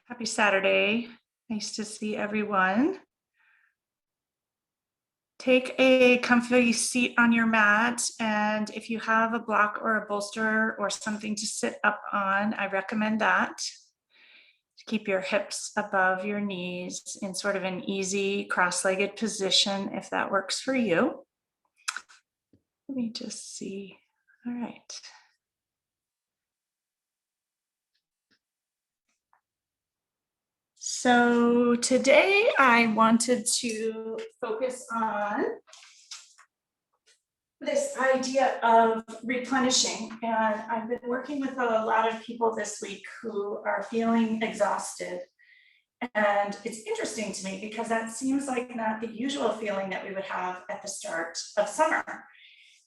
Happy Saturday. Nice to see everyone. Take a comfy seat on your mat, and if you have a block or a bolster or something to sit up on, I recommend that. Keep your hips above your knees in sort of an easy cross-legged position if that works for you. Let me just see. All right. So today I wanted to focus on this idea of replenishing. And I've been working with a lot of people this week who are feeling exhausted. And it's interesting to me because that seems like not the usual feeling that we would have at the start of summer.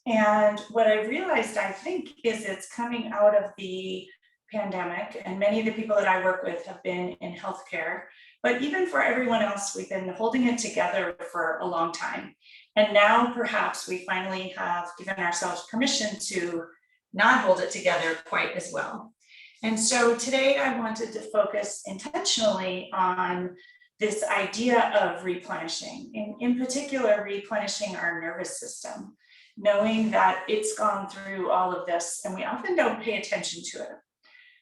And what I realized, I think, is it's coming out of the pandemic, and many of the people that I work with have been in healthcare, but even for everyone else, we've been holding it together for a long time. And now perhaps we finally have given ourselves permission to not hold it together quite as well. And so today I wanted to focus intentionally on this idea of replenishing, in particular, replenishing our nervous system, knowing that it's gone through all of this and we often don't pay attention to it.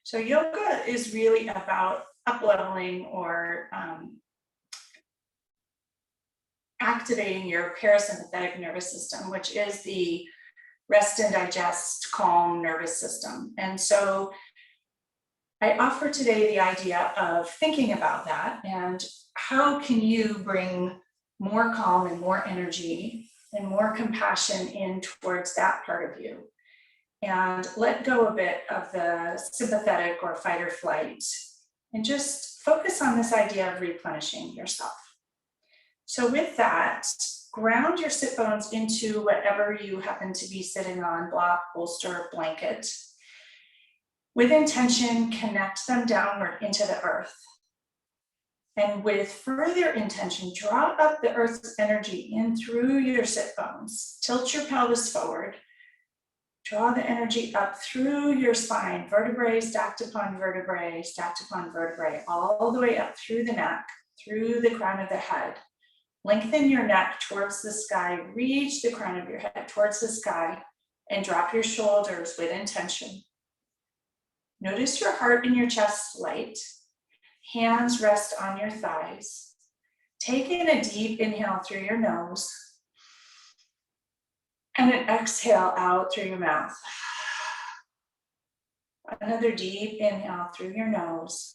So yoga is really about up-leveling or activating your parasympathetic nervous system, which is the rest and digest, calm nervous system. And so I offer today the idea of thinking about that and how can you bring more calm and more energy and more compassion in towards that part of you, and let go a bit of the sympathetic or fight or flight, and just focus on this idea of replenishing yourself. So with that, ground your sit bones into whatever you happen to be sitting on, block, bolster, blanket. With intention, connect them downward into the earth. And with further intention, draw up the earth's energy in through your sit bones. Tilt your pelvis forward. Draw the energy up through your spine, vertebrae stacked upon vertebrae, all the way up through the neck, through the crown of the head. Lengthen your neck towards the sky, reach the crown of your head towards the sky, and drop your shoulders with intention. Notice your heart in your chest light. Hands rest on your thighs. Take in a deep inhale through your nose and an exhale out through your mouth. Another deep inhale through your nose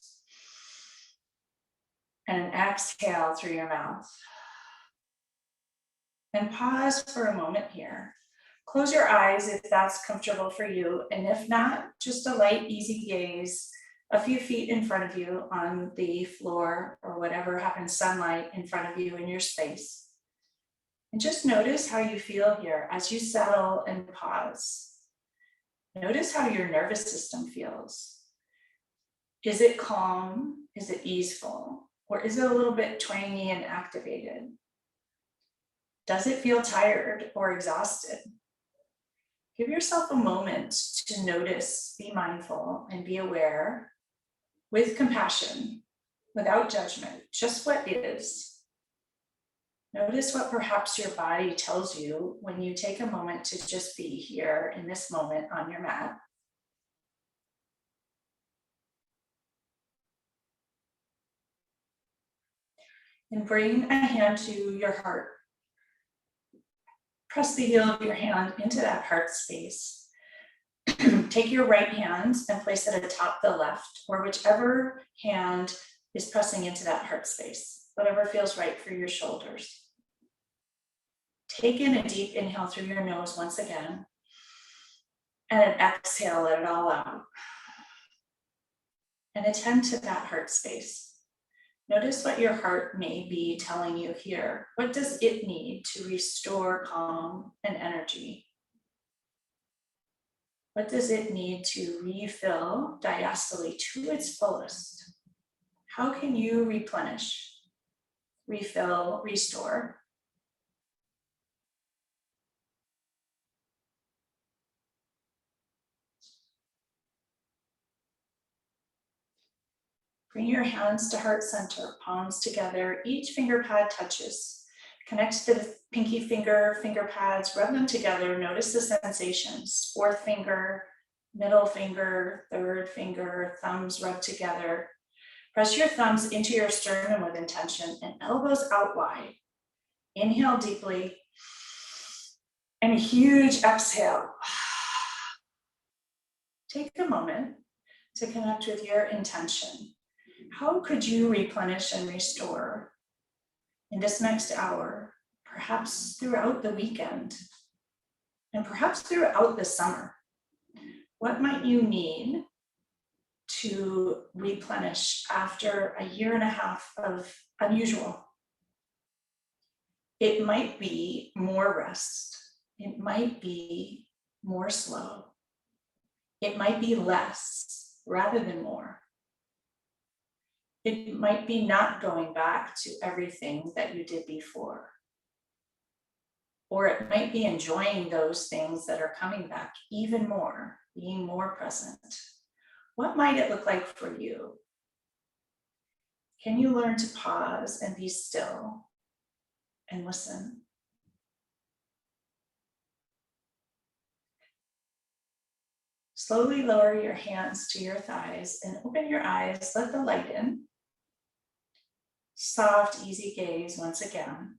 and an exhale through your mouth. And pause for a moment here. Close your eyes if that's comfortable for you, and if not, just a light, easy gaze, a few feet in front of you on the floor or whatever happens, sunlight in front of you in your space. And just notice how you feel here as you settle and pause. Notice how your nervous system feels. Is it calm? Is it easeful? Or is it a little bit twangy and activated? Does it feel tired or exhausted? Give yourself a moment to notice, be mindful, and be aware with compassion, without judgment, just what is. Notice what perhaps your body tells you when you take a moment to just be here in this moment on your mat. And bring a hand to your heart. Press the heel of your hand into that heart space. Take your right hand and place it atop the left, or whichever hand is pressing into that heart space, whatever feels right for your shoulders. Take in a deep inhale through your nose once again, and an exhale, let it all out. And attend to that heart space. Notice what your heart may be telling you here. What does it need to restore calm and energy? What does it need to refill diastole to its fullest? How can you replenish, refill, restore? Bring your hands to heart center, palms together. Each finger pad touches. Connect to the pinky finger, finger pads, rub them together. Notice the sensations. Fourth finger, middle finger, third finger, thumbs rub together. Press your thumbs into your sternum with intention and elbows out wide. Inhale deeply and a huge exhale. Take a moment to connect with your intention. How could you replenish and restore in this next hour, perhaps throughout the weekend, and perhaps throughout the summer? What might you need to replenish after a year and a half of unusual? It might be more rest. It might be more slow. It might be less rather than more. It might be not going back to everything that you did before. Or it might be enjoying those things that are coming back even more, being more present. What might it look like for you? Can you learn to pause and be still and listen? Slowly lower your hands to your thighs and open your eyes. Let the light in. Soft, easy gaze once again.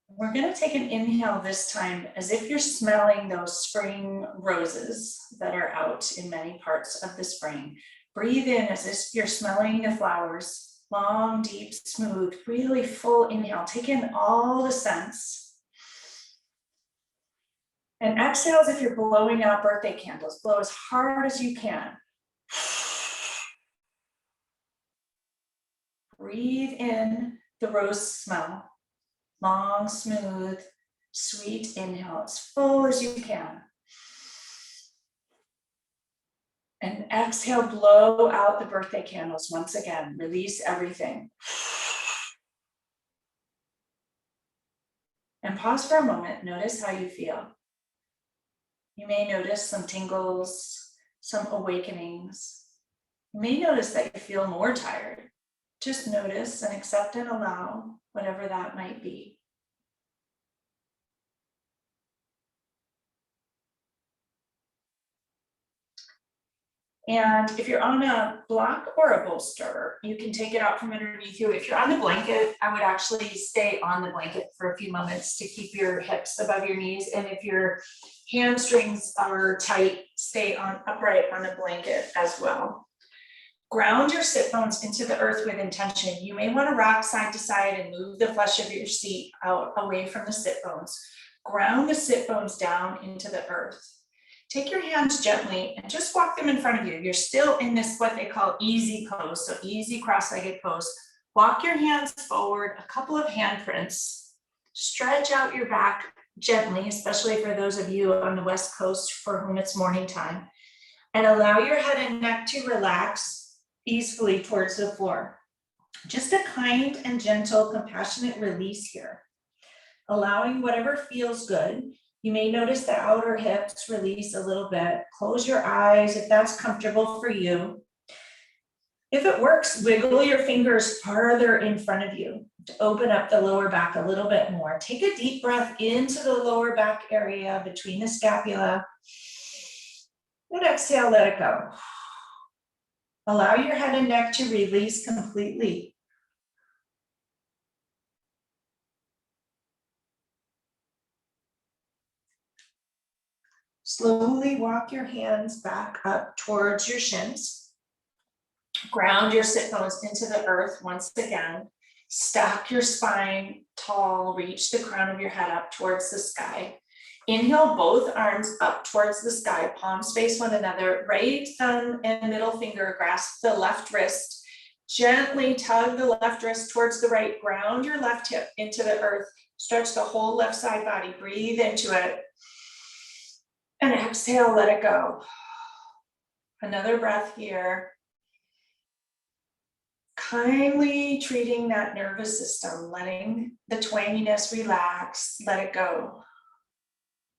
We're going to take an inhale this time as if you're smelling those spring roses that are out in many parts of the spring. Breathe in as if you're smelling the flowers. Long, deep, smooth, really full inhale. Take in all the scents. And exhale as if you're blowing out birthday candles. Blow as hard as you can. Breathe in the rose smell. Long, smooth, sweet inhale, as full as you can. And exhale, blow out the birthday candles once again. Release everything. And pause for a moment. Notice how you feel. You may notice some tingles, some awakenings. You may notice that you feel more tired. Just notice and accept and allow whatever that might be. And if you're on a block or a bolster, you can take it out from underneath you. If you're on the blanket, I would actually stay on the blanket for a few moments to keep your hips above your knees. And if your hamstrings are tight, stay upright on the blanket as well. Ground your sit bones into the earth with intention. You may want to rock side to side and move the flesh of your seat out away from the sit bones. Ground the sit bones down into the earth. Take your hands gently and just walk them in front of you. You're still in this, what they call easy pose, so easy cross-legged pose. Walk your hands forward, a couple of handprints. Stretch out your back gently, especially for those of you on the West Coast for whom it's morning time. And allow your head and neck to relax easily towards the floor. Just a kind and gentle, compassionate release here. Allowing whatever feels good. You may notice the outer hips release a little bit. Close your eyes if that's comfortable for you. If it works, wiggle your fingers farther in front of you to open up the lower back a little bit more. Take a deep breath into the lower back area between the scapula. And exhale, let it go. Allow your head and neck to release completely. Slowly walk your hands back up towards your shins. Ground your sit bones into the earth once again. Stack your spine tall, reach the crown of your head up towards the sky. Inhale, both arms up towards the sky, palms face one another. Right thumb and middle finger grasp the left wrist. Gently tug the left wrist towards the right. Ground your left hip into the earth. Stretch the whole left side body. Breathe into it. And exhale, let it go. Another breath here. Kindly treating that nervous system, letting the twanginess relax, let it go.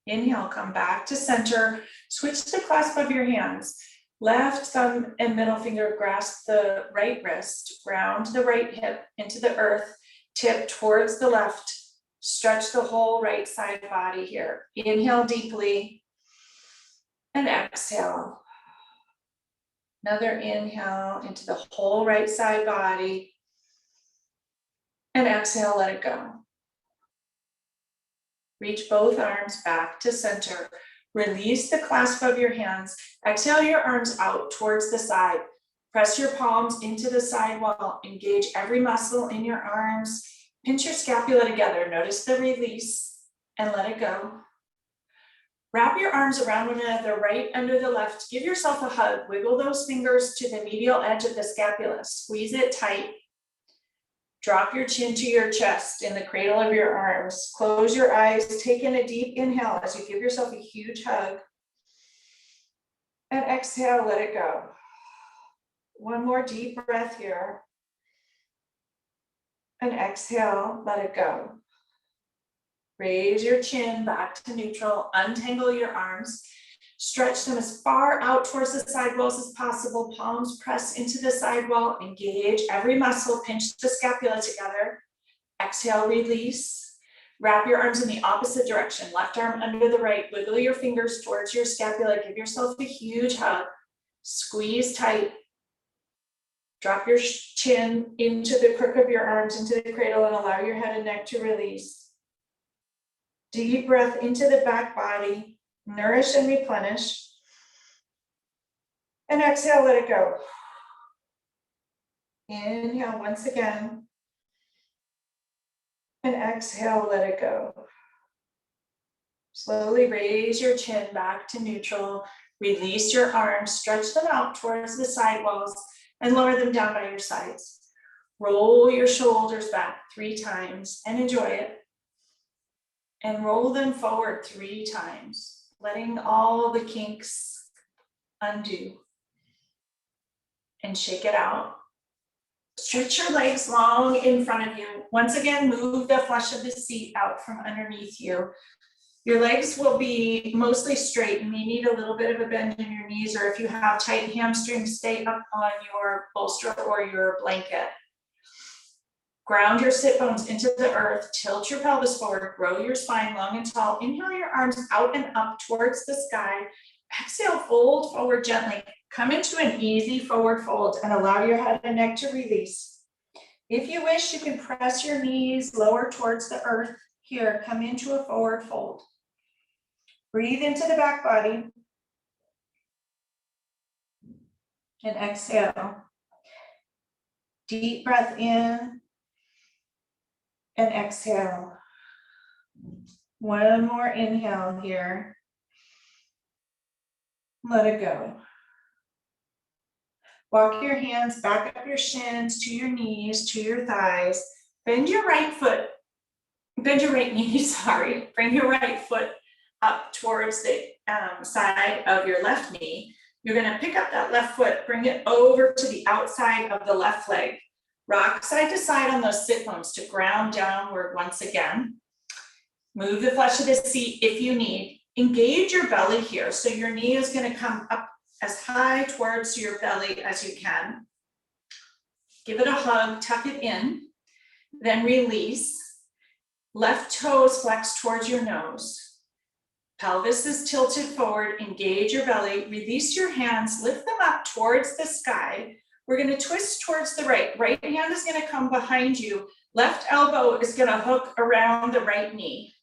Inhale, come back to center. Switch the clasp of your hands. Left thumb and middle finger grasp the right wrist, ground the right hip into the earth, tip towards the left, stretch the whole right side body here. Inhale deeply and exhale. Another inhale into the whole right side body and exhale, let it go. Reach both arms back to center. Release the clasp of your hands. Exhale your arms out towards the side. Press your palms into the side wall. Engage every muscle in your arms. Pinch your scapula together. Notice the release and let it go. Wrap your arms around one another, right under the left. Give yourself a hug. Wiggle those fingers to the medial edge of the scapula. Squeeze it tight. Drop your chin to your chest in the cradle of your arms. Close your eyes. Take in a deep inhale as you give yourself a huge hug. And exhale, let it go. One more deep breath here. And exhale, let it go. Raise your chin back to neutral. Untangle your arms. Stretch them as far out towards the side walls as possible. Palms press into the side wall. Engage every muscle. Pinch the scapula together. Exhale, release. Wrap your arms in the opposite direction. Left arm under the right. Wiggle your fingers towards your scapula. Give yourself a huge hug. Squeeze tight. Drop your chin into the crook of your arms, into the cradle, and allow your head and neck to release. Deep breath into the back body. Nourish and replenish. And exhale, let it go. Inhale once again. And exhale, let it go. Slowly raise your chin back to neutral. Release your arms, stretch them out towards the side walls, and lower them down by your sides. Roll your shoulders back 3 times and enjoy it. And roll them forward 3 times. Letting all the kinks undo. And shake it out. Stretch your legs long in front of you. Once again, move the flesh of the seat out from underneath you. Your legs will be mostly straight. You may need a little bit of a bend in your knees, or if you have tight hamstrings, stay up on your bolster or your blanket. Ground your sit bones into the earth, tilt your pelvis forward, grow your spine long and tall. Inhale your arms out and up towards the sky. Exhale, fold forward gently. Come into an easy forward fold and allow your head and neck to release. If you wish, you can press your knees lower towards the earth. Here, come into a forward fold. Breathe into the back body. And exhale. Deep breath in. And exhale. One more inhale here. Let it go. Walk your hands back up your shins to your knees, to your thighs. Bend your right knee, sorry. Bring your right foot up towards the side of your left knee. You're gonna pick up that left foot, bring it over to the outside of the left leg. Rock side to side on those sit bones to ground downward once again. Move the flesh of the seat if you need. Engage your belly here. So your knee is going to come up as high towards your belly as you can. Give it a hug, tuck it in, then release. Left toes flex towards your nose. Pelvis is tilted forward. Engage your belly. Release your hands, lift them up towards the sky. We're going to twist towards the right. Right hand is going to come behind you. Left elbow is going to hook around the right knee.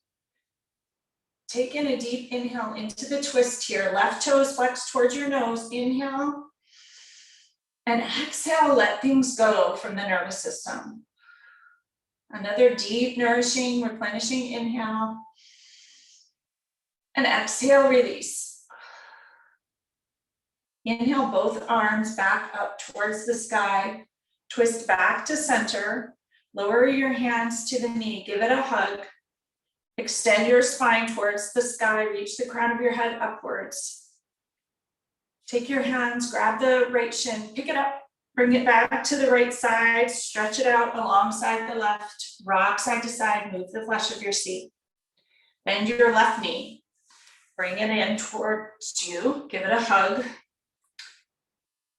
Take in a deep inhale into the twist here. Left toes flex towards your nose. Inhale. And exhale, let things go from the nervous system. Another deep, nourishing, replenishing inhale. And exhale, release. Inhale, both arms back up towards the sky. Twist back to center. Lower your hands to the knee. Give it a hug. Extend your spine towards the sky. Reach the crown of your head upwards. Take your hands, grab the right shin, pick it up, bring it back to the right side, stretch it out alongside the left, rock side to side, move the flesh of your seat. Bend your left knee. Bring it in towards you. Give it a hug.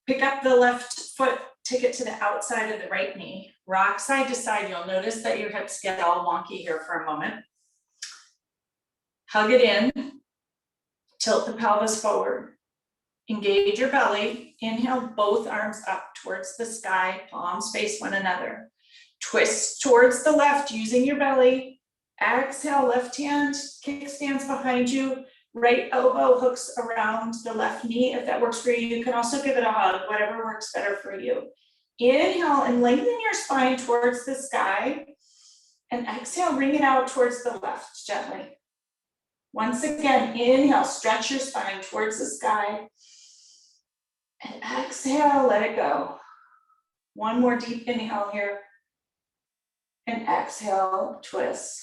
Pick up the left foot, take it to the outside of the right knee. Rock side to side. You'll notice that your hips get all wonky here for a moment. Hug it in. Tilt the pelvis forward. Engage your belly. Inhale, both arms up towards the sky. Palms face one another. Twist towards the left using your belly. Exhale, left hand kickstands behind you. Right elbow hooks around the left knee. If that works for you, you can also give it a hug, whatever works better for you. Inhale and lengthen your spine towards the sky. And exhale, bring it out towards the left gently. Once again, inhale, stretch your spine towards the sky. And exhale, let it go. One more deep inhale here. And exhale, twist.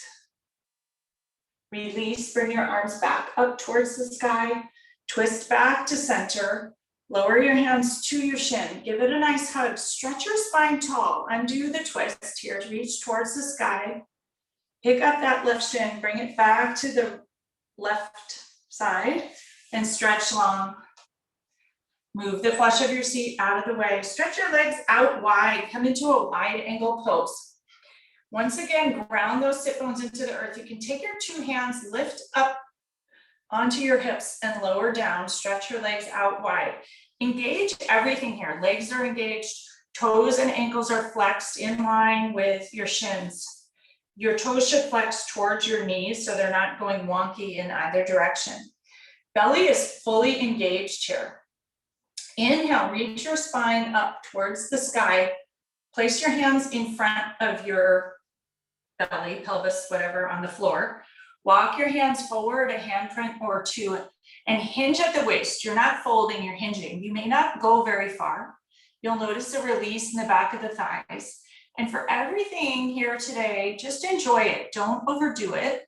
Release, bring your arms back up towards the sky. Twist back to center. Lower your hands to your shin. Give it a nice hug. Stretch your spine tall. Undo the twist here. Reach towards the sky. Pick up that left shin. Bring it back to the left side and stretch long. Move the flesh of your seat out of the way. Stretch your legs out wide. Come into a wide angle pose. Once again, ground those sit bones into the earth. You can take your two hands, lift up onto your hips and lower down. Stretch your legs out wide. Engage everything here. Legs are engaged. Toes and ankles are flexed in line with your shins. Your toes should flex towards your knees so they're not going wonky in either direction. Belly is fully engaged here. Inhale, reach your spine up towards the sky. Place your hands in front of your belly, pelvis, whatever, on the floor. Walk your hands forward a handprint or two and hinge at the waist. You're not folding, you're hinging. You may not go very far. You'll notice a release in the back of the thighs. And for everything here today, just enjoy it. Don't overdo it.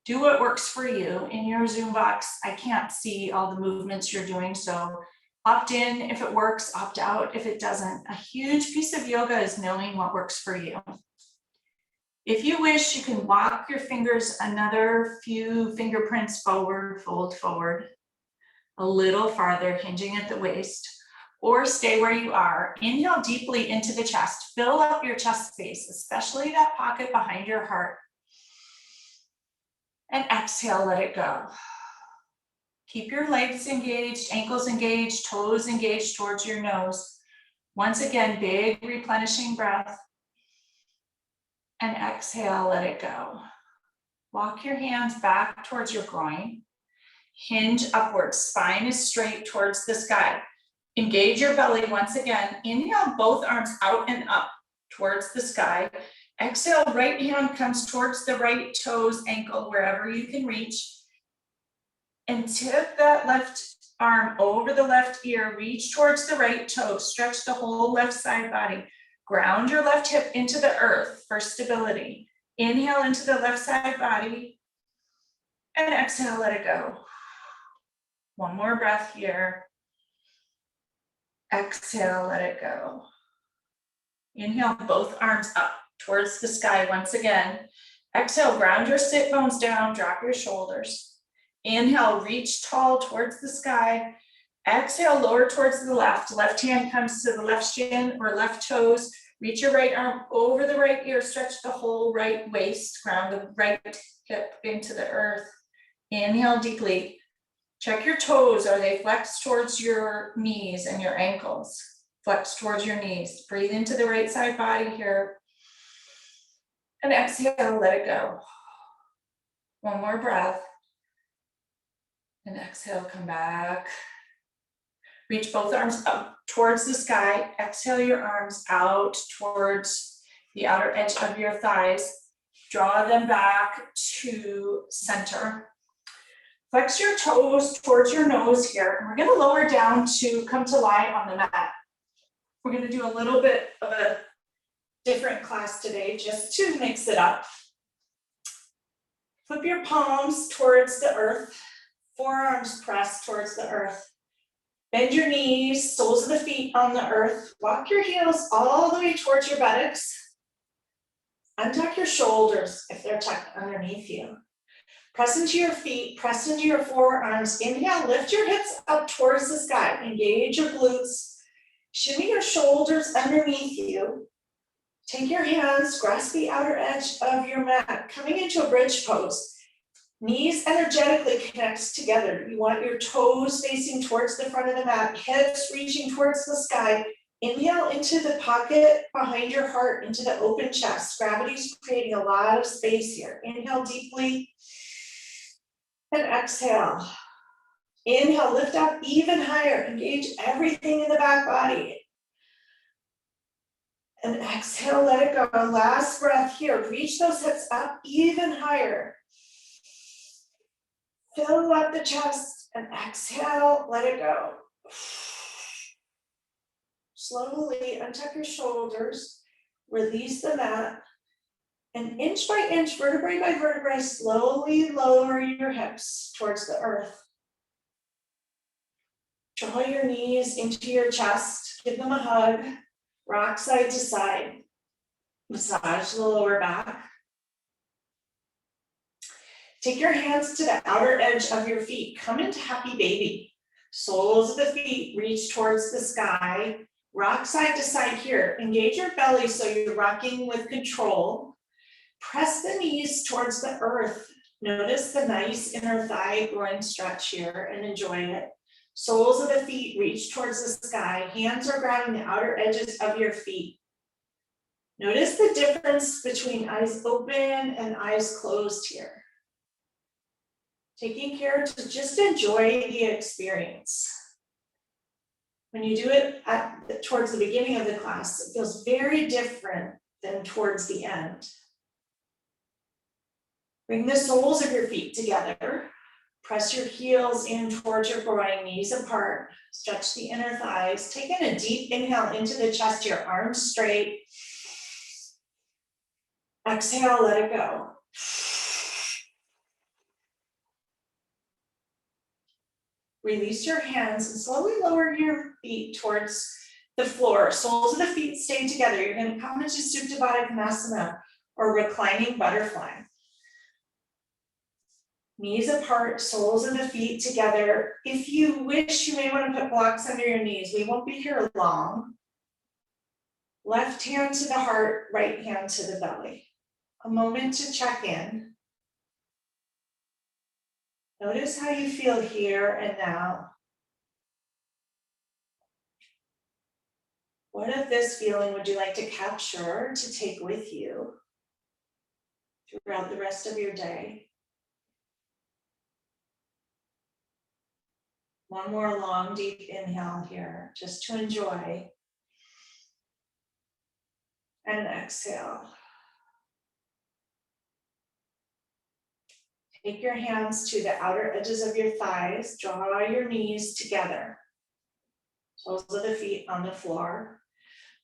Do what works for you. In your Zoom box, I can't see all the movements you're doing, so opt in if it works, opt out if it doesn't. A huge piece of yoga is knowing what works for you. If you wish, you can walk your fingers another few fingerprints forward, fold forward, a little farther, hinging at the waist, or stay where you are. Inhale deeply into the chest. Fill up your chest space, especially that pocket behind your heart. And exhale, let it go. Keep your legs engaged, ankles engaged, toes engaged towards your nose. Once again, big replenishing breath. And exhale, let it go. Walk your hands back towards your groin. Hinge upwards, spine is straight towards the sky. Engage your belly once again. Inhale, both arms out and up towards the sky. Exhale, right hand comes towards the right toes, ankle, wherever you can reach. And tip that left arm over the left ear. Reach towards the right toe. Stretch the whole left side body. Ground your left hip into the earth for stability. Inhale into the left side body. And exhale, let it go. One more breath here. Exhale, let it go. Inhale, both arms up towards the sky once again. Exhale, ground your sit bones down, drop your shoulders. Inhale, reach tall towards the sky. Exhale, lower towards the left. Left hand comes to the left shin or left toes. Reach your right arm over the right ear. Stretch the whole right waist. Ground the right hip into the earth. Inhale deeply. Check your toes. Are they flexed towards your knees and your ankles? Flex towards your knees. Breathe into the right side body here. And exhale, let it go. One more breath. And exhale, come back. Reach both arms up towards the sky. Exhale your arms out towards the outer edge of your thighs. Draw them back to center. Flex your toes towards your nose here. And we're going to lower down to come to lie on the mat. We're going to do a little bit of a different class today just to mix it up. Flip your palms towards the earth. Forearms pressed towards the earth. Bend your knees, soles of the feet on the earth. Walk your heels all the way towards your buttocks. Untuck your shoulders if they're tucked underneath you. Press into your feet, press into your forearms. Inhale, lift your hips up towards the sky. Engage your glutes. Shimmy your shoulders underneath you. Take your hands, grasp the outer edge of your mat, coming into a bridge pose. Knees energetically connect together. You want your toes facing towards the front of the mat, hips reaching towards the sky. Inhale into the pocket behind your heart, into the open chest. Gravity's creating a lot of space here. Inhale deeply and exhale. Inhale, lift up even higher. Engage everything in the back body. And exhale, let it go. Last breath here. Reach those hips up even higher. Fill up the chest and exhale, let it go. Slowly untuck your shoulders, release the mat, and inch by inch, vertebrae by vertebrae, slowly lower your hips towards the earth. Draw your knees into your chest, give them a hug, rock side to side, massage the lower back. Take your hands to the outer edge of your feet, come into happy baby. Soles of the feet reach towards the sky, rock side to side here. Engage your belly so you're rocking with control. Press the knees towards the earth. Notice the nice inner thigh groin stretch here and enjoy it. Soles of the feet reach towards the sky. Hands are grabbing the outer edges of your feet. Notice the difference between eyes open and eyes closed here. Taking care to just enjoy the experience. When you do it towards the beginning of the class, it feels very different than towards the end. Bring the soles of your feet together. Press your heels in towards your groin, knees apart. Stretch the inner thighs. Take in a deep inhale into the chest, your arms straight. Exhale, let it go. Release your hands and slowly lower your feet towards the floor. Soles of the feet stay together. You're going to come into Supta Baddha Konasana or reclining butterfly. Knees apart, soles of the feet together. If you wish, you may want to put blocks under your knees. We won't be here long. Left hand to the heart, right hand to the belly. A moment to check in. Notice how you feel here and now. What of this feeling would you like to capture, to take with you throughout the rest of your day? One more long, deep inhale here, just to enjoy. And exhale. Take your hands to the outer edges of your thighs. Draw your knees together. Soles of the feet on the floor.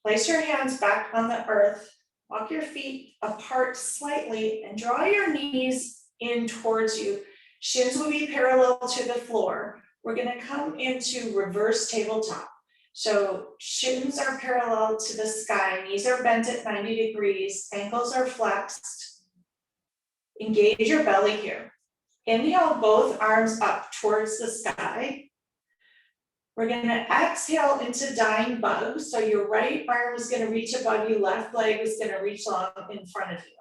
Place your hands back on the earth. Walk your feet apart slightly and draw your knees in towards you. Shins will be parallel to the floor. We're going to come into reverse tabletop. So shins are parallel to the sky. Knees are bent at 90 degrees. Ankles are flexed. Engage your belly here. Inhale both arms up towards the sky. We're going to exhale into dying bug. So your right arm is going to reach above you, left leg is going to reach long in front of you.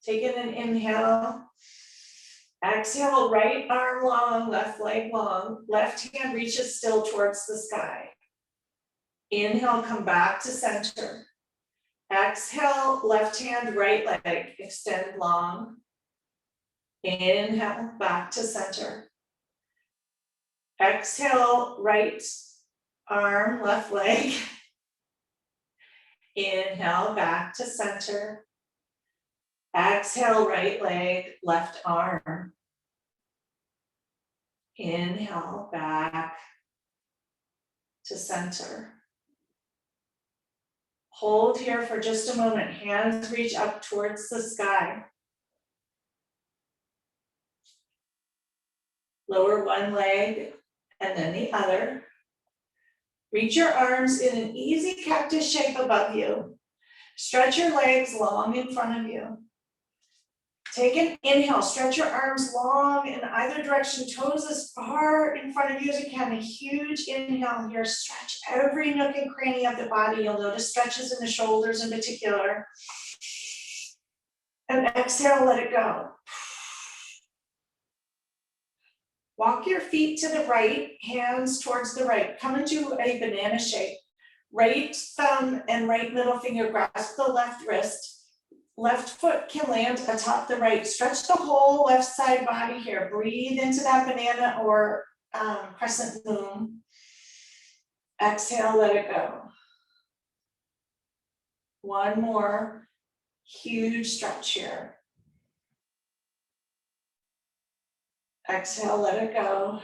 Take in an inhale. Exhale, right arm long, left leg long. Left hand reaches still towards the sky. Inhale, come back to center. Exhale, left hand, right leg, extend long. Inhale, back to center. Exhale, right arm, left leg. Inhale, back to center. Exhale, right leg, left arm. Inhale, back to center. Hold here for just a moment. Hands reach up towards the sky. Lower one leg and then the other. Reach your arms in an easy cactus shape above you. Stretch your legs long in front of you. Take an inhale, stretch your arms long in either direction, toes as far in front of you as you can. A huge inhale here, stretch every nook and cranny of the body. You'll notice stretches in the shoulders in particular. And exhale, let it go. Walk your feet to the right, hands towards the right. Come into a banana shape. Right thumb and right middle finger grasp the left wrist. Left foot can land atop the right. Stretch the whole left side body here. Breathe into that banana or crescent moon. Exhale, let it go. One more huge stretch here. Exhale, let it go.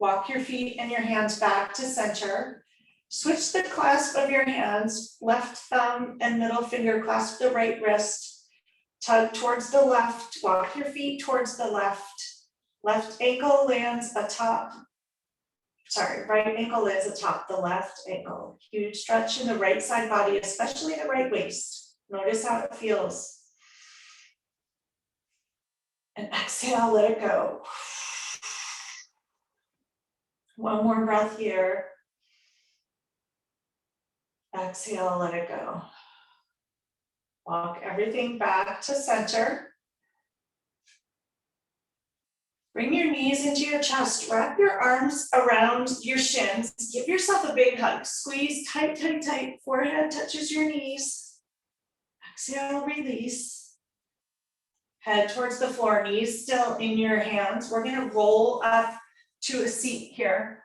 Walk your feet and your hands back to center. Switch the clasp of your hands, left thumb and middle finger clasp the right wrist, tug towards the left, walk your feet towards the left. Left ankle lands atop, right ankle lands atop the left ankle. Huge stretch in the right side body, especially the right waist. Notice how it feels. And exhale, let it go. One more breath here. Exhale, let it go. Walk everything back to center. Bring your knees into your chest. Wrap your arms around your shins. Give yourself a big hug. Squeeze tight, tight, tight. Forehead touches your knees. Exhale, release. Head towards the floor, knees still in your hands. We're going to roll up to a seat here.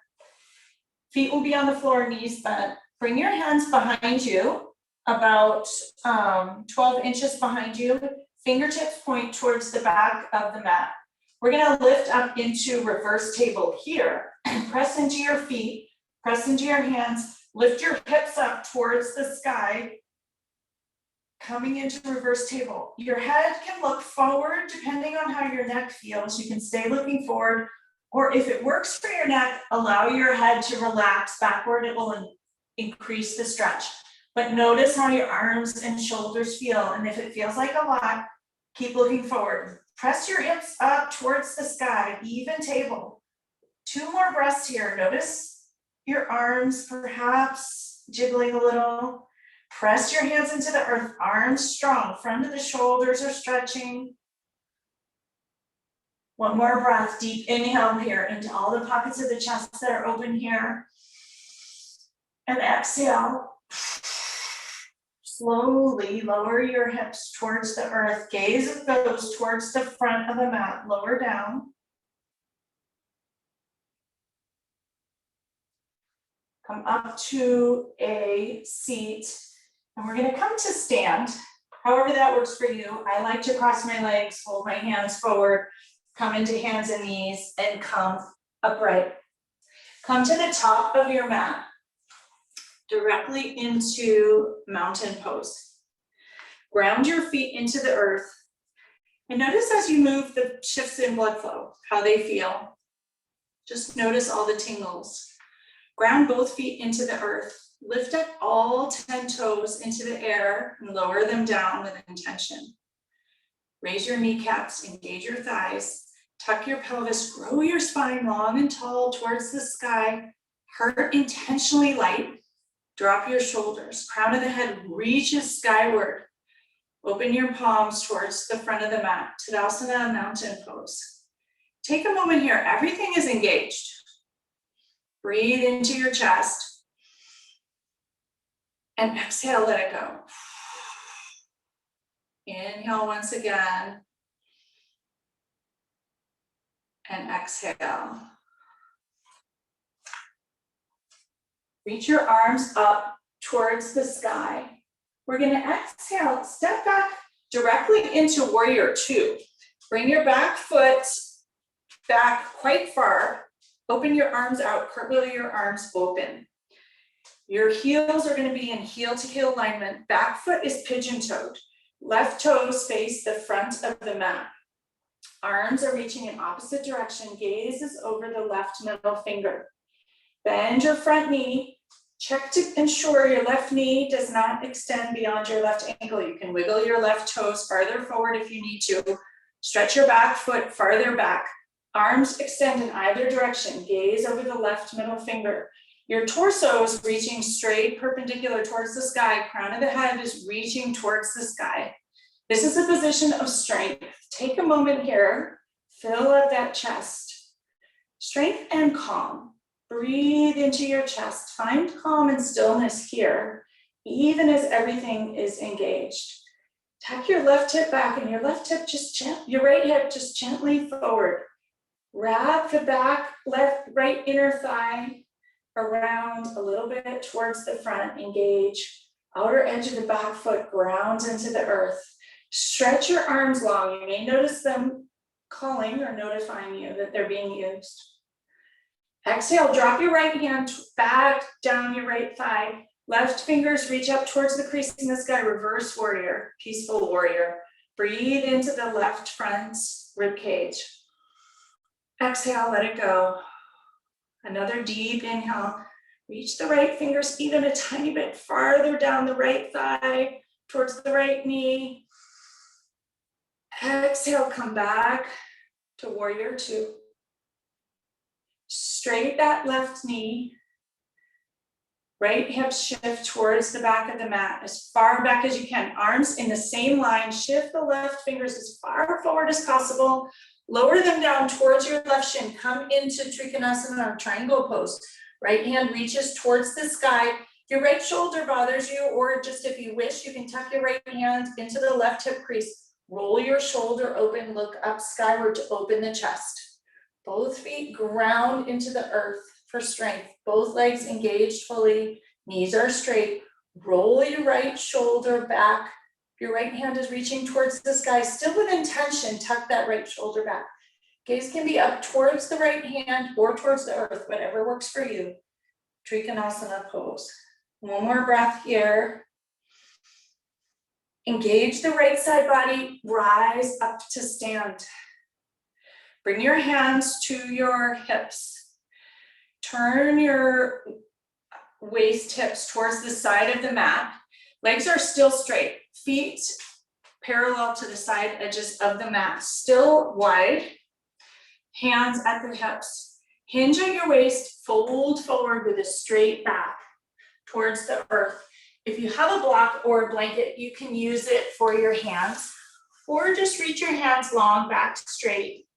Feet will be on the floor, knees bent. Bring your hands behind you, about 12 inches behind you. Fingertips point towards the back of the mat. We're going to lift up into reverse table here. Press into your feet, press into your hands, lift your hips up towards the sky. Coming into reverse table. Your head can look forward depending on how your neck feels. You can stay looking forward, or if it works for your neck, allow your head to relax backward. It will increase the stretch. But notice how your arms and shoulders feel. And if it feels like a lot, keep looking forward. Press your hips up towards the sky, even table. 2 more breaths here. Notice your arms perhaps jiggling a little. Press your hands into the earth, arms strong, front of the shoulders are stretching. One more breath, deep inhale here into all the pockets of the chest that are open here. And exhale. Slowly lower your hips towards the earth. Gaze goes towards the front of the mat, lower down. Come up to a seat. And we're going to come to stand, however that works for you. I like to cross my legs, hold my hands forward, come into hands and knees, and come upright. Come to the top of your mat, directly into mountain pose. Ground your feet into the earth. And notice as you move the shifts in blood flow, how they feel. Just notice all the tingles. Ground both feet into the earth. Lift up all 10 toes into the air and lower them down with intention. Raise your kneecaps, engage your thighs, tuck your pelvis, grow your spine long and tall towards the sky. Heart intentionally light. Drop your shoulders. Crown of the head reaches skyward. Open your palms towards the front of the mat. Tadasana, mountain pose. Take a moment here. Everything is engaged. Breathe into your chest. And exhale, let it go. Inhale once again. And exhale. Reach your arms up towards the sky. We're going to exhale, step back directly into warrior 2. Bring your back foot back quite far. Open your arms out, cartwheel your arms open. Your heels are going to be in heel to heel alignment. Back foot is pigeon-toed. Left toes face the front of the mat. Arms are reaching in opposite direction. Gaze is over the left middle finger. Bend your front knee. Check to ensure your left knee does not extend beyond your left ankle. You can wiggle your left toes farther forward if you need to. Stretch your back foot farther back. Arms extend in either direction. Gaze over the left middle finger. Your torso is reaching straight perpendicular towards the sky. Crown of the head is reaching towards the sky. This is a position of strength. Take a moment here. Fill up that chest. Strength and calm. Breathe into your chest. Find calm and stillness here, even as everything is engaged. Tuck your left hip back and your left hip your right hip just gently forward. Wrap the back, right inner thigh around a little bit towards the front. Engage. Outer edge of the back foot grounds into the earth. Stretch your arms long. You may notice them calling or notifying you that they're being used. Exhale, drop your right hand back down your right thigh. Left fingers reach up towards the crease in the sky. Reverse warrior, peaceful warrior. Breathe into the left front rib cage. Exhale, let it go. Another deep inhale. Reach the right fingers even a tiny bit farther down the right thigh, towards the right knee. Exhale, come back to warrior two. Straight that left knee. Right hip shift towards the back of the mat, as far back as you can. Arms in the same line. Shift the left fingers as far forward as possible. Lower them down towards your left shin. Come into Trikonasana or triangle pose. Right hand reaches towards the sky. If your right shoulder bothers you, or just if you wish, you can tuck your right hand into the left hip crease. Roll your shoulder open, look up skyward to open the chest. Both feet ground into the earth for strength. Both legs engaged fully. Knees are straight. Roll your right shoulder back. Your right hand is reaching towards the sky. Still with intention, tuck that right shoulder back. Gaze can be up towards the right hand or towards the earth, whatever works for you. Trikonasana pose. One more breath here. Engage the right side body. Rise up to stand. Bring your hands to your hips. Turn your waist hips towards the side of the mat. Legs are still straight. Feet parallel to the side edges of the mat. Still wide. Hands at the hips. Hinge at your waist. Fold forward with a straight back towards the earth. If you have a block or a blanket, you can use it for your hands, or just reach your hands long back straight.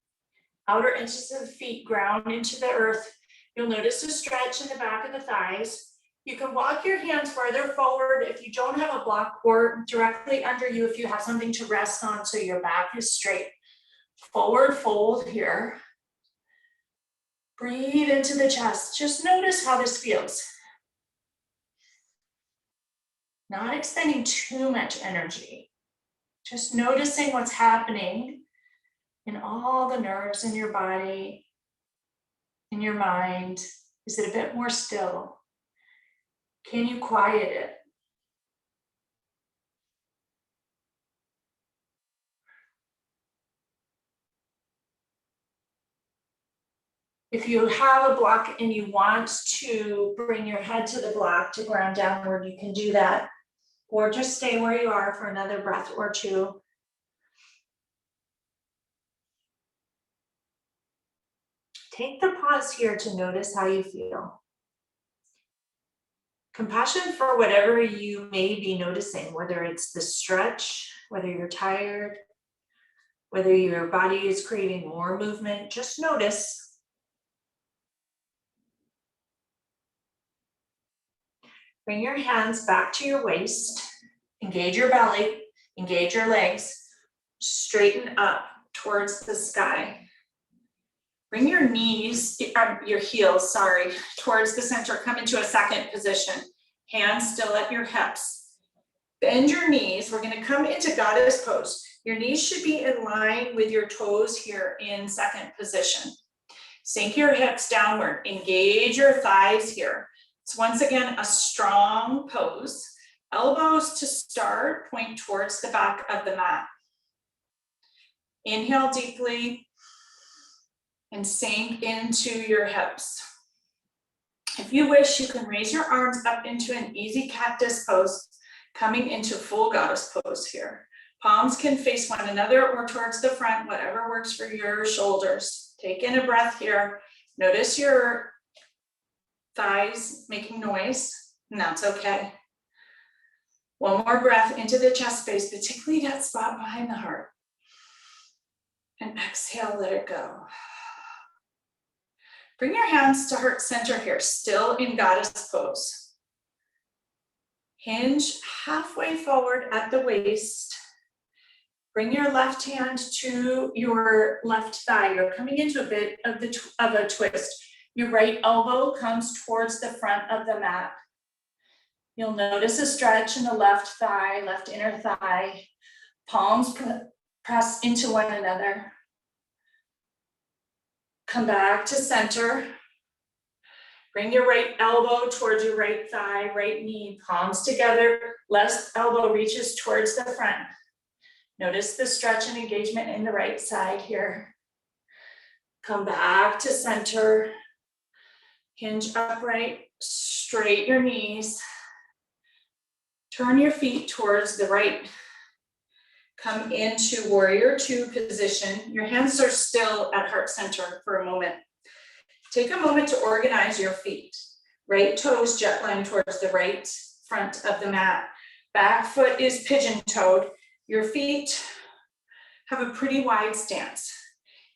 Outer edges of the feet ground into the earth. You'll notice a stretch in the back of the thighs. You can walk your hands farther forward if you don't have a block, or directly under you if you have something to rest on so your back is straight. Forward fold here. Breathe into the chest. Just notice how this feels. Not expending too much energy. Just noticing what's happening in all the nerves in your body, in your mind. Is it a bit more still? Can you quiet it? If you have a block and you want to bring your head to the block to ground downward, you can do that. Or just stay where you are for another breath or two. Take the pause here to notice how you feel. Compassion for whatever you may be noticing, whether it's the stretch, whether you're tired, whether your body is craving more movement, just notice. Bring your hands back to your waist. Engage your belly, engage your legs. Straighten up towards the sky. Bring your knees, your heels, towards the center. Come into a second position. Hands still at your hips. Bend your knees. We're going to come into goddess pose. Your knees should be in line with your toes here in second position. Sink your hips downward. Engage your thighs here. It's once again a strong pose. Elbows to start, point towards the back of the mat. Inhale deeply and sink into your hips. If you wish, you can raise your arms up into an easy cactus pose, coming into full goddess pose here. Palms can face one another or towards the front, whatever works for your shoulders. Take in a breath here. Notice your thighs making noise, and that's okay. One more breath into the chest space, particularly that spot behind the heart. And exhale, let it go. Bring your hands to heart center here, still in goddess pose. Hinge halfway forward at the waist. Bring your left hand to your left thigh. You're coming into a bit of a twist. Your right elbow comes towards the front of the mat. You'll notice a stretch in the left thigh, left inner thigh. Palms press into one another. Come back to center. Bring your right elbow towards your right thigh, right knee, palms together. Left elbow reaches towards the front. Notice the stretch and engagement in the right side here. Come back to center. Hinge upright, straight your knees. Turn your feet towards the right. Come into warrior two position. Your hands are still at heart center for a moment. Take a moment to organize your feet. Right toes jet line towards the right front of the mat. Back foot is pigeon-toed. Your feet have a pretty wide stance.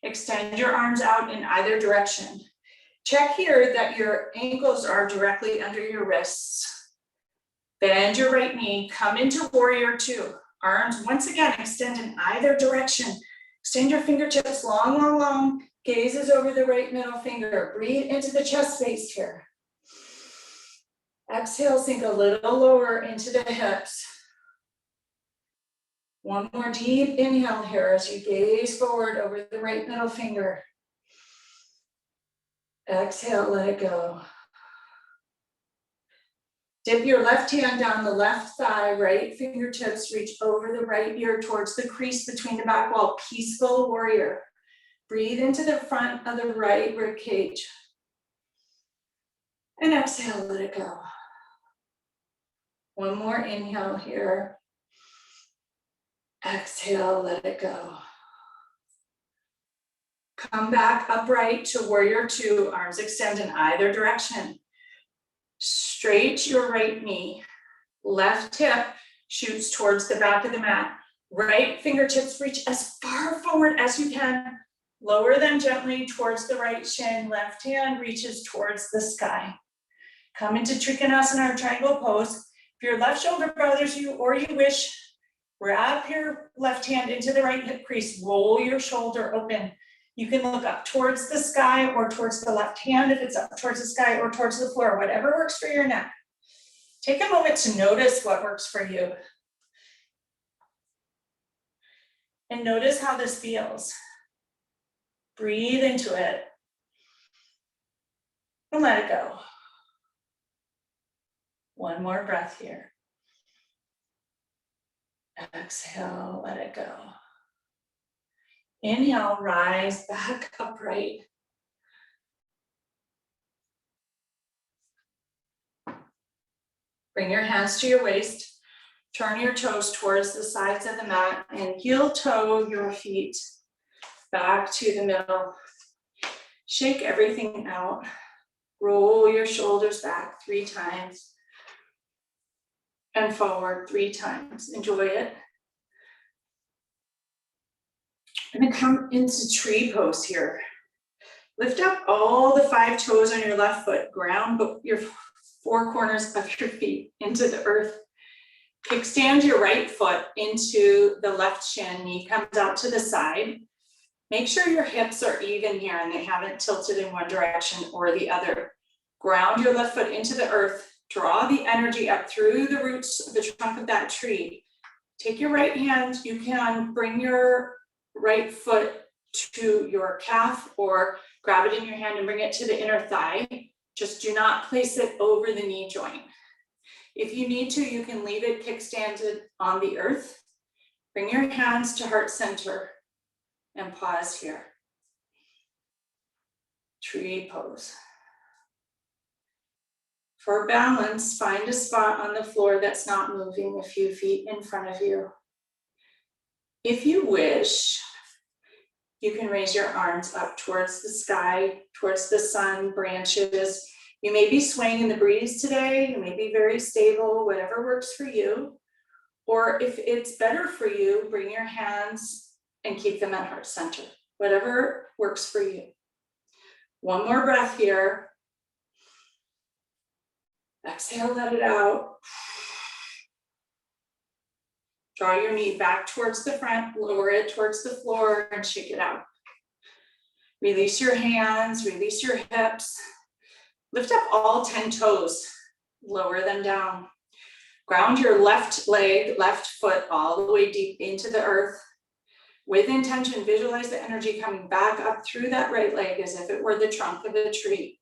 Extend your arms out in either direction. Check here that your ankles are directly under your wrists. Bend your right knee, come into warrior two. Arms once again extend in either direction. Extend your fingertips long, long, long. Gazes over the right middle finger. Breathe into the chest space here. Exhale, sink a little lower into the hips. One more deep inhale here as you gaze forward over the right middle finger. Exhale, let it go. Dip your left hand down the left thigh, right fingertips reach over the right ear towards the crease between the back wall. Peaceful warrior. Breathe into the front of the right rib cage. And exhale, let it go. One more inhale here. Exhale, let it go. Come back upright to warrior two, arms extend in either direction. Straight your right knee. Left hip shoots towards the back of the mat. Right fingertips reach as far forward as you can. Lower them gently towards the right shin. Left hand reaches towards the sky. Come into Trikonasana or triangle pose. If your left shoulder bothers you or you wish, wrap your left hand into the right hip crease. Roll your shoulder open. You can look up towards the sky or towards the left hand if it's up towards the sky or towards the floor, whatever works for your neck. Take a moment to notice what works for you. And notice how this feels. Breathe into it. And let it go. One more breath here. Exhale, let it go. Inhale, rise back upright. Bring your hands to your waist. Turn your toes towards the sides of the mat and heel toe your feet back to the middle. Shake everything out. Roll your shoulders back 3 times. And forward 3 times. Enjoy it. I'm going to come into tree pose here. Lift up all the 5 toes on your left foot. Ground your 4 corners of your feet into the earth. Kickstand your right foot into the left shin. Knee comes out to the side. Make sure your hips are even here and they haven't tilted in one direction or the other. Ground your left foot into the earth. Draw the energy up through the roots of the trunk of that tree. Take your right hand. You can bring your right foot to your calf or grab it in your hand and bring it to the inner thigh. Just do not place it over the knee joint. If you need to, you can leave it kickstanded on the earth. Bring your hands to heart center and pause here. Tree pose. For balance, find a spot on the floor that's not moving a few feet in front of you. If you wish, you can raise your arms up towards the sky, towards the sun, branches. You may be swaying in the breeze today. You may be very stable, whatever works for you. Or if it's better for you, bring your hands and keep them at heart center. Whatever works for you. One more breath here. Exhale, let it out. Draw your knee back towards the front, lower it towards the floor and shake it out. Release your hands, release your hips. Lift up all 10 toes, lower them down. Ground your left leg, left foot all the way deep into the earth. With intention, visualize the energy coming back up through that right leg as if it were the trunk of a tree.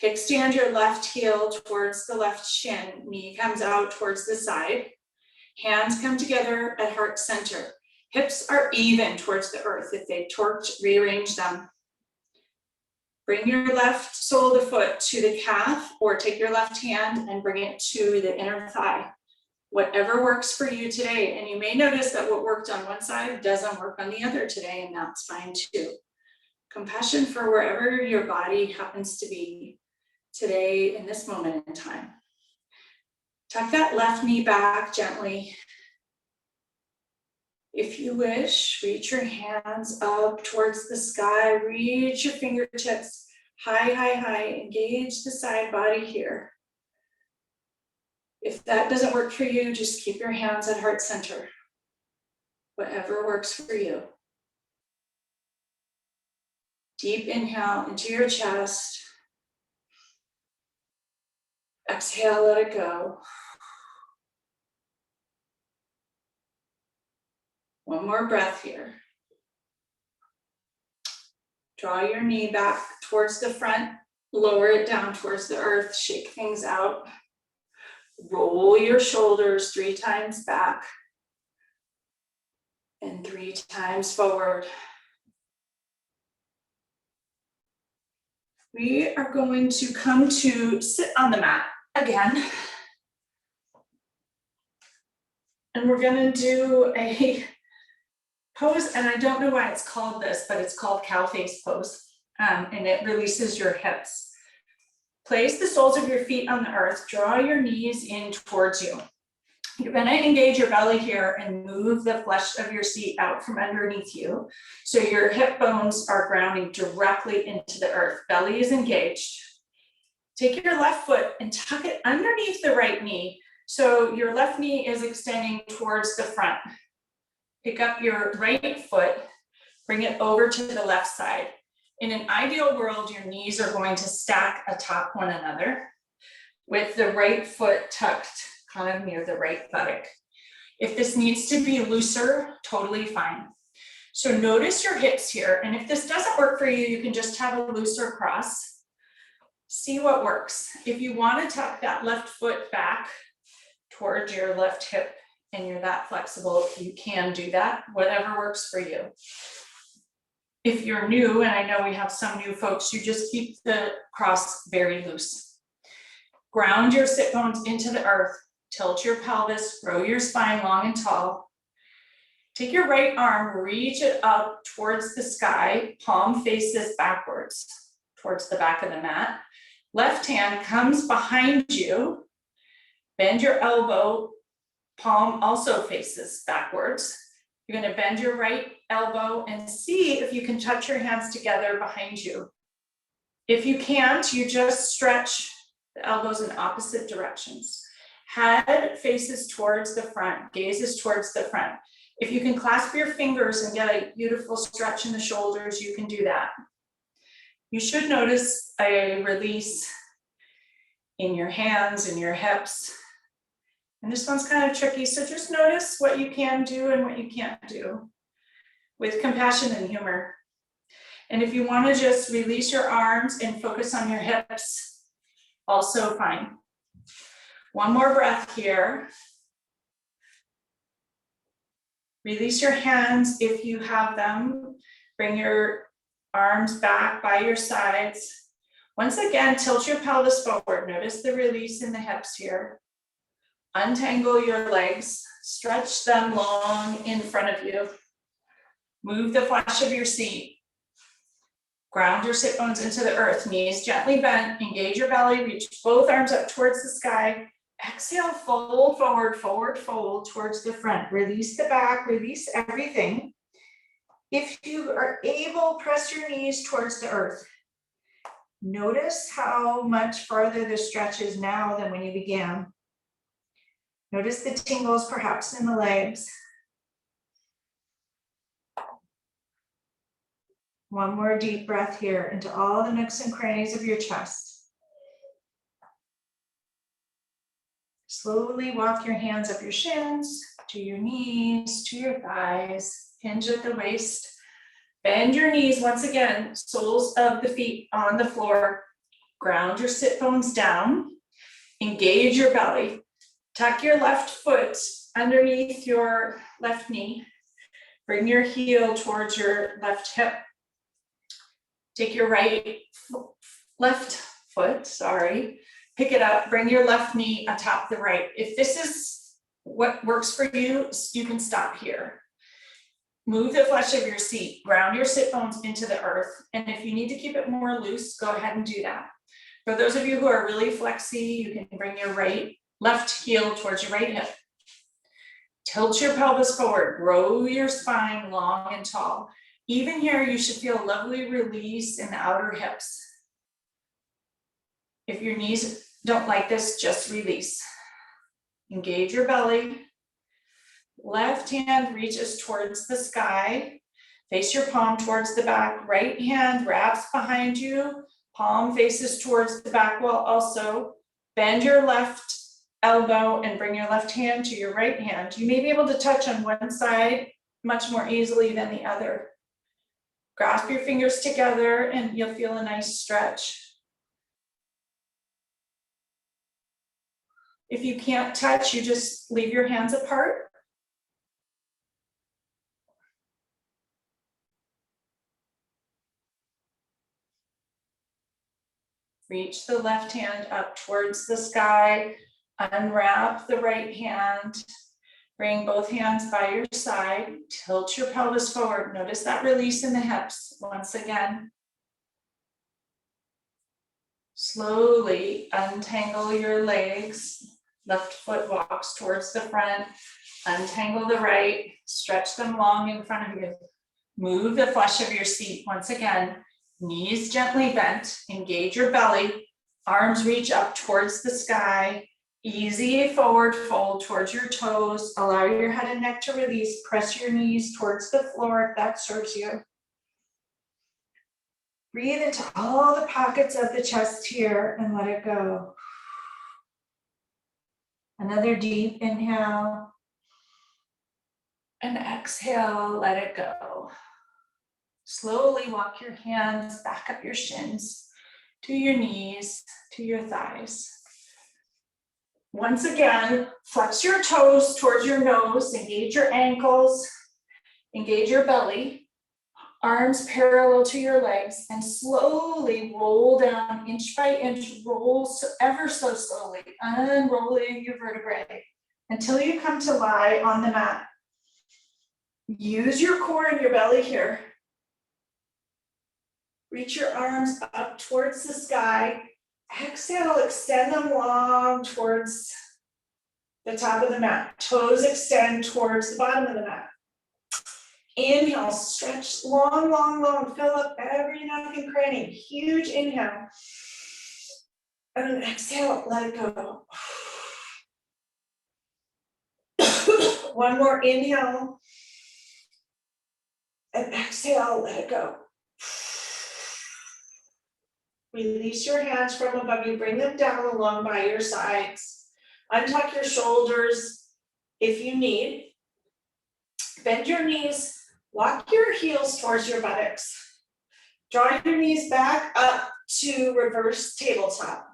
Kickstand your left heel towards the left shin, knee comes out towards the side. Hands come together at heart center. Hips are even towards the earth. If they've torqued, rearrange them. Bring your left sole of the foot to the calf, or take your left hand and bring it to the inner thigh. Whatever works for you today. And you may notice that what worked on one side doesn't work on the other today, and that's fine too. Compassion for wherever your body happens to be today in this moment in time. Tuck that left knee back gently. If you wish, reach your hands up towards the sky, reach your fingertips high, high, high, engage the side body here. If that doesn't work for you, just keep your hands at heart center. Whatever works for you. Deep inhale into your chest. Exhale, let it go. One more breath here. Draw your knee back towards the front, lower it down towards the earth, shake things out. Roll your shoulders 3 times back and 3 times forward. We are going to come to sit on the mat again. And we're going to do a pose, and I don't know why it's called this, but it's called cow face pose, and it releases your hips. Place the soles of your feet on the earth, draw your knees in towards you. You're going to engage your belly here and move the flesh of your seat out from underneath you. So your hip bones are grounding directly into the earth. Belly is engaged. Take your left foot and tuck it underneath the right knee. So your left knee is extending towards the front. Pick up your right foot, bring it over to the left side. In an ideal world, your knees are going to stack atop one another with the right foot tucked kind of near the right buttock. If this needs to be looser, totally fine. So notice your hips here. And if this doesn't work for you, you can just have a looser cross. See what works. If you want to tuck that left foot back towards your left hip and you're that flexible, you can do that, whatever works for you. If you're new, and I know we have some new folks, you just keep the cross very loose. Ground your sit bones into the earth, tilt your pelvis, grow your spine long and tall. Take your right arm, reach it up towards the sky, palm faces backwards towards the back of the mat. Left hand comes behind you, bend your elbow, palm also faces backwards. You're going to bend your right elbow and see if you can touch your hands together behind you. If you can't, you just stretch the elbows in opposite directions. Head faces towards the front, gazes towards the front. If you can clasp your fingers and get a beautiful stretch in the shoulders, you can do that. You should notice a release in your hands and your hips. And this one's kind of tricky, so just notice what you can do and what you can't do with compassion and humor. And if you want to just release your arms and focus on your hips, also fine. One more breath here. Release your hands if you have them. Bring your arms back by your sides. Once again, tilt your pelvis forward. Notice the release in the hips here. Untangle your legs. stretch them long in front of you. Move the flesh of your seat. Ground your sit bones into the earth, knees gently bent, engage your belly, reach both arms up towards the sky. Exhale, fold forward, forward fold towards the front. Release the back, release everything. If you are able, press your knees towards the earth. Notice how much farther the stretch is now than when you began. Notice the tingles perhaps in the legs. One more deep breath here into all the nooks and crannies of your chest. Slowly walk your hands up your shins, to your knees, to your thighs, hinge at the waist. Bend your knees once again, soles of the feet on the floor. Ground your sit bones down. Engage your belly. Tuck your left foot underneath your left knee. Bring your heel towards your left hip. Take your left foot, pick it up, bring your left knee atop the right. If this is what works for you, you can stop here. Move the flesh of your seat, ground your sit bones into the earth. And if you need to keep it more loose, go ahead and do that. For those of you who are really flexy, you can bring your left heel towards your right hip. Tilt your pelvis forward, grow your spine long and tall. Even here, you should feel a lovely release in the outer hips. If your knees don't like this, just release. Engage your belly. Left hand reaches towards the sky. Face your palm towards the back. Right hand wraps behind you. Palm faces towards the back wall also. Bend your left elbow and bring your left hand to your right hand. You may be able to touch on one side much more easily than the other. Grasp your fingers together and you'll feel a nice stretch. If you can't touch, you just leave your hands apart. Reach the left hand up towards the sky. Unwrap the right hand. Bring both hands by your side. Tilt your pelvis forward. Notice that release in the hips once again. Slowly untangle your legs. Left foot walks towards the front. Untangle the right. Stretch them long in front of you. Move the flesh of your seat once again. Knees gently bent. Engage your belly. Arms reach up towards the sky. Easy forward fold towards your toes. Allow your head and neck to release. Press your knees towards the floor if that serves you. Breathe into all the pockets of the chest here and let it go. Another deep inhale. And exhale, let it go. Slowly walk your hands back up your shins, to your knees, to your thighs. Once again, flex your toes towards your nose, engage your ankles, engage your belly, arms parallel to your legs, and slowly roll down inch by inch, roll ever so slowly, unrolling your vertebrae until you come to lie on the mat. Use your core and your belly here. Reach your arms up towards the sky. Exhale, extend them long towards the top of the mat. Toes extend towards the bottom of the mat. Inhale, stretch long, long, long. Fill up every nook and cranny. Huge inhale. And then exhale, let it go. One more inhale. And exhale, let it go. Release your hands from above you, bring them down along by your sides. Untuck your shoulders if you need. Bend your knees, walk your heels towards your buttocks. Draw your knees back up to reverse tabletop.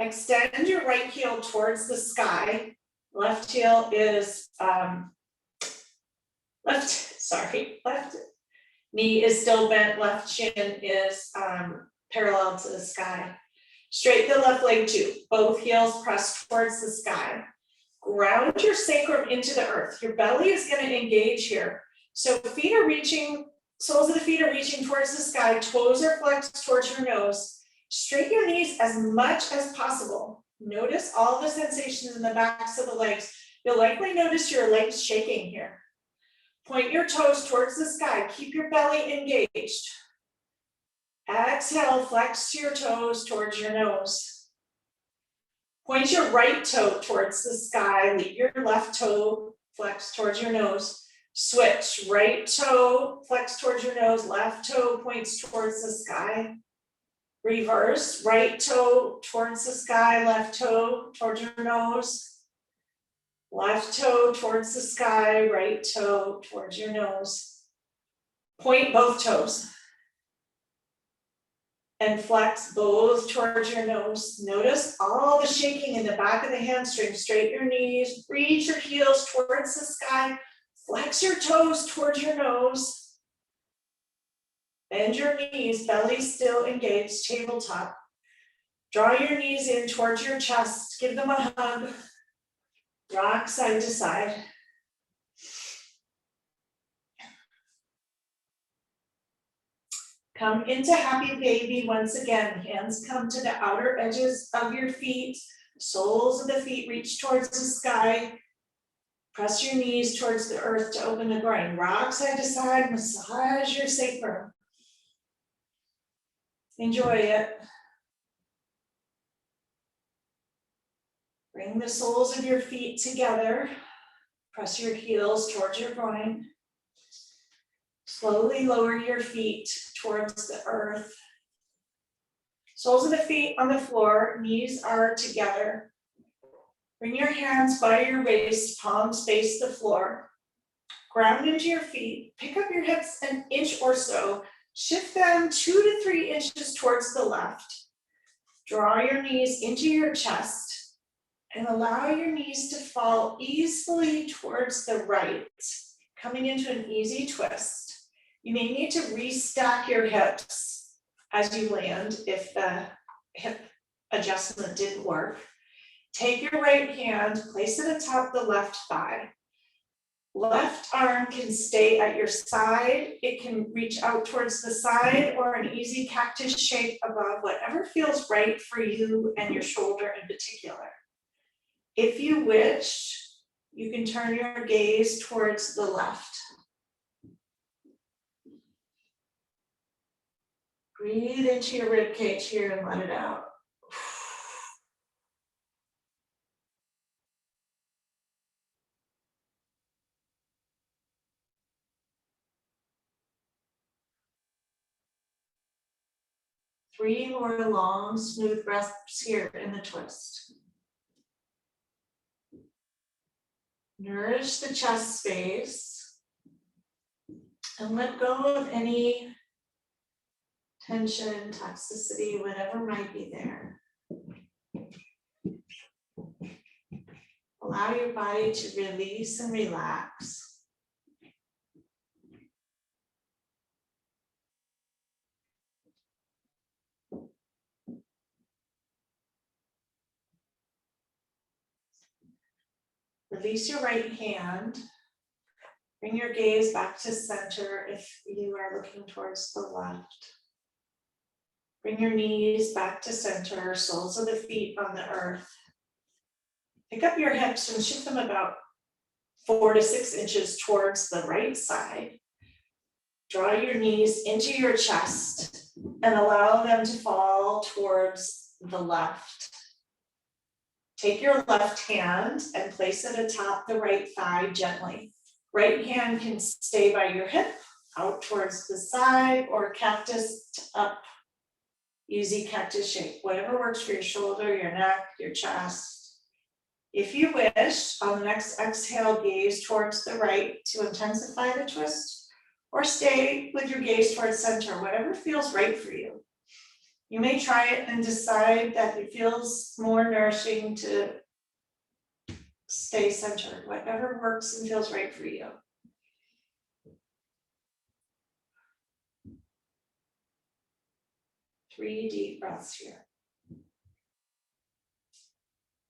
Extend your right heel towards the sky. Left heel is, left knee is still bent, left shin is parallel to the sky. Straighten the left leg too. Both heels pressed towards the sky. Ground your sacrum into the earth. Your belly is going to engage here. So feet are reaching, soles of the feet are reaching towards the sky, toes are flexed towards your nose. Straighten your knees as much as possible. Notice all the sensations in the backs of the legs. You'll likely notice your legs shaking here. Point your toes towards the sky. Keep your belly engaged. Exhale, flex your toes towards your nose. Point your right toe towards the sky. Leave your left toe flex towards your nose. Switch, right toe flex towards your nose, left toe points towards the sky. Reverse, right toe towards the sky, left toe towards your nose. Left toe towards the sky, right toe towards your nose. Point both toes. And flex both towards your nose. Notice all the shaking in the back of the hamstring. Straighten your knees, reach your heels towards the sky. Flex your toes towards your nose. Bend your knees, belly still engaged, tabletop. Draw your knees in towards your chest. Give them a hug. Rock side to side. Come into happy baby once again. Hands come to the outer edges of your feet. Soles of the feet reach towards the sky. Press your knees towards the earth to open the groin. Rock side to side, massage your sacrum. Enjoy it. Bring the soles of your feet together. Press your heels towards your groin. Slowly lower your feet towards the earth. Soles of the feet on the floor, knees are together. Bring your hands by your waist, palms face the floor. Ground into your feet, pick up your hips an inch or so, shift them 2 to 3 inches towards the left. Draw your knees into your chest and allow your knees to fall easily towards the right, coming into an easy twist. You may need to restack your hips as you land if the hip adjustment didn't work. Take your right hand, place it atop the left thigh. Left arm can stay at your side. It can reach out towards the side or an easy cactus shape above, whatever feels right for you and your shoulder in particular. If you wish, you can turn your gaze towards the left. Breathe into your rib cage here and let it out. Three more long, smooth breaths here in the twist. Nourish the chest space and let go of any tension, toxicity, whatever might be there. Allow your body to release and relax. Release your right hand. Bring your gaze back to center if you are looking towards the left. Bring your knees back to center, soles of the feet on the earth. Pick up your hips and shift them about 4 to 6 inches towards the right side. Draw your knees into your chest and allow them to fall towards the left. Take your left hand and place it atop the right thigh gently. Right hand can stay by your hip, out towards the side, or cactus up. Easy cactus shape, whatever works for your shoulder, your neck, your chest. If you wish, on the next exhale, gaze towards the right to intensify the twist, or stay with your gaze towards center, whatever feels right for you. You may try it and decide that it feels more nourishing to stay centered, whatever works and feels right for you. Three deep breaths here.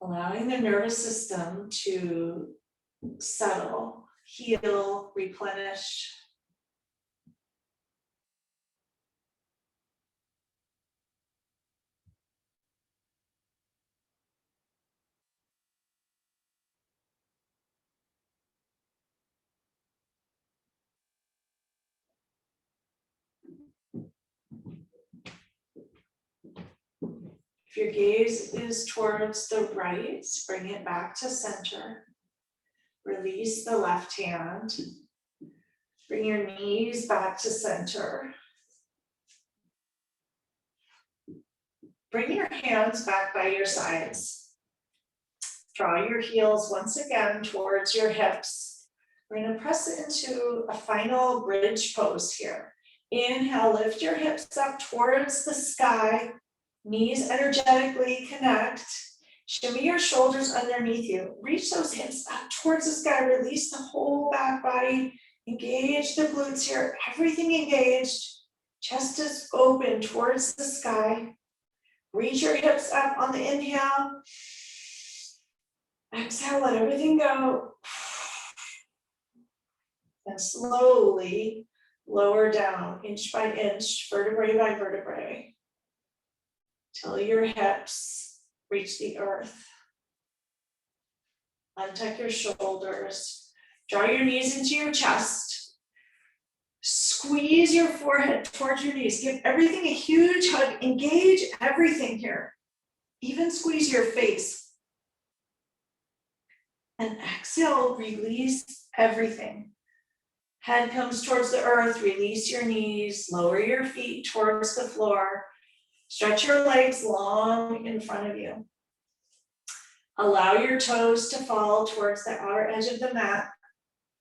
Allowing the nervous system to settle, heal, replenish. If your gaze is towards the right, bring it back to center. Release the left hand. Bring your knees back to center. Bring your hands back by your sides. Draw your heels once again towards your hips. We're going to press into a final bridge pose here. Inhale, lift your hips up towards the sky. Knees energetically connect. Shimmy your shoulders underneath you. Reach those hips up towards the sky. Release the whole back body. Engage the glutes here. Everything engaged. Chest is open towards the sky. Reach your hips up on the inhale. Exhale, let everything go. And slowly lower down, inch by inch, vertebrae by vertebrae, till your hips reach the earth. Untuck your shoulders. Draw your knees into your chest. Squeeze your forehead towards your knees. Give everything a huge hug. Engage everything here. Even squeeze your face. And exhale, release everything. Head comes towards the earth. Release your knees. Lower your feet towards the floor. Stretch your legs long in front of you. Allow your toes to fall towards the outer edge of the mat.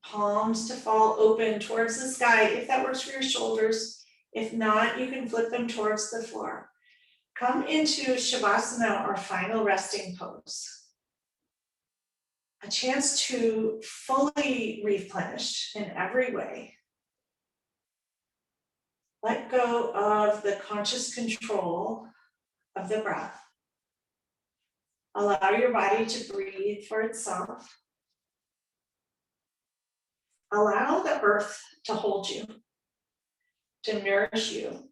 Palms to fall open towards the sky if that works for your shoulders. If not, you can flip them towards the floor. Come into Shavasana, our final resting pose. A chance to fully replenish in every way. Let go of the conscious control of the breath. Allow your body to breathe for itself. Allow the earth to hold you, to nourish you.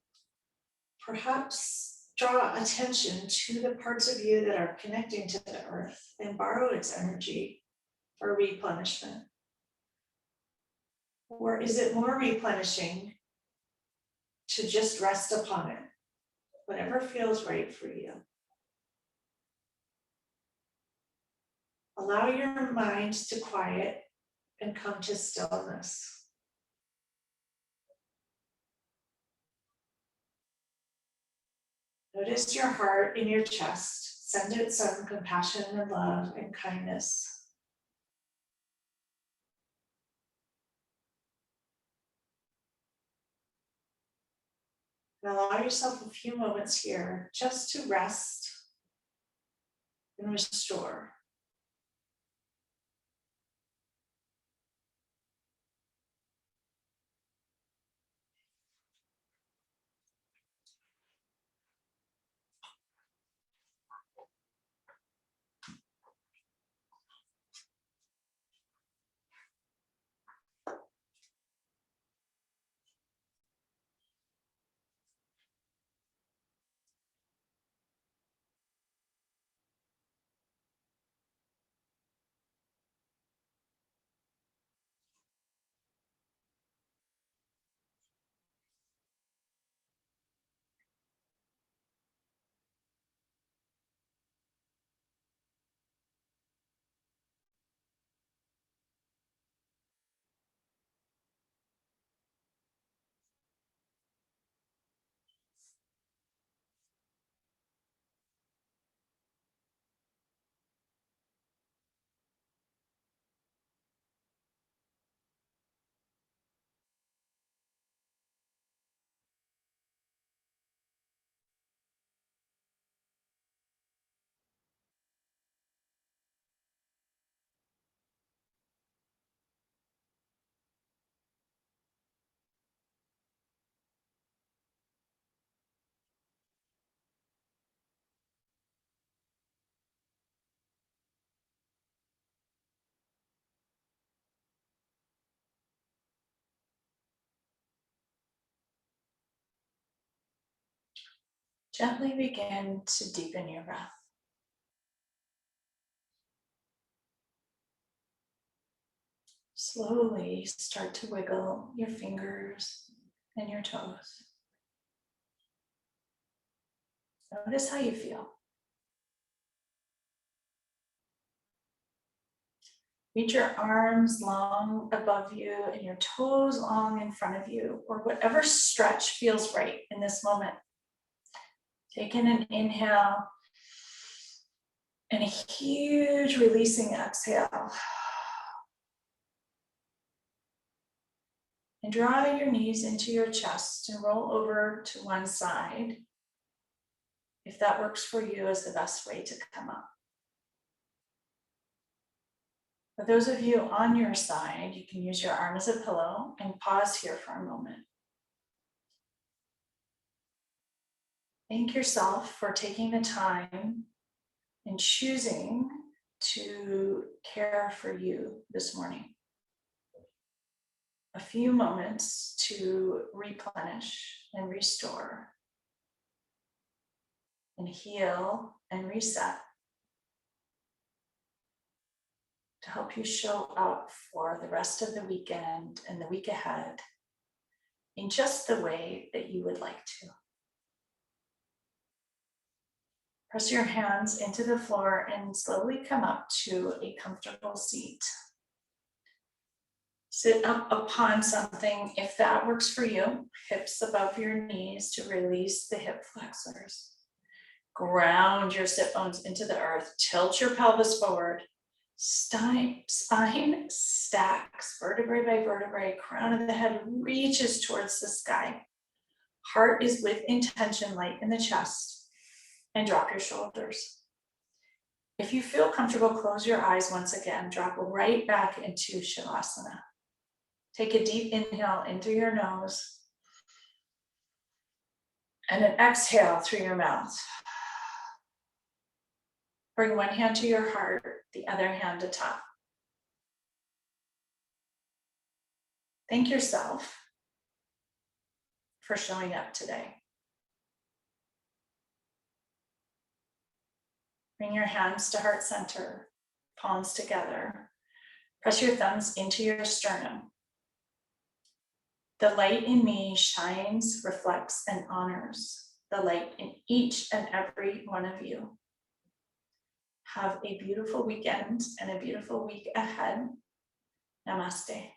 Perhaps draw attention to the parts of you that are connecting to the earth and borrow its energy for replenishment. Or is it more replenishing to just rest upon it? Whatever feels right for you. Allow your mind to quiet and come to stillness. Notice your heart in your chest. Send it some compassion and love and kindness. And allow yourself a few moments here just to rest and restore. Gently begin to deepen your breath. Slowly start to wiggle your fingers and your toes. Notice how you feel. Reach your arms long above you and your toes long in front of you, or whatever stretch feels right in this moment. Take in an inhale and a huge releasing exhale. And draw your knees into your chest and roll over to one side, if that works for you as the best way to come up. For those of you on your side, you can use your arm as a pillow and pause here for a moment. Thank yourself for taking the time and choosing to care for you this morning. A few moments to replenish and restore and heal and reset to help you show up for the rest of the weekend and the week ahead in just the way that you would like to. Press your hands into the floor and slowly come up to a comfortable seat. Sit up upon something if that works for you, hips above your knees to release the hip flexors. Ground your sit bones into the earth, tilt your pelvis forward. Spine stacks, vertebrae by vertebrae, crown of the head reaches towards the sky. Heart is with intention, light in the chest, and drop your shoulders. If you feel comfortable, close your eyes once again, drop right back into Shavasana. Take a deep inhale in through your nose, and an exhale through your mouth. Bring one hand to your heart, the other hand atop. Thank yourself for showing up today. Bring your hands to heart center, palms together. Press your thumbs into your sternum. The light in me shines, reflects, and honors the light in each and every one of you. Have a beautiful weekend and a beautiful week ahead. Namaste.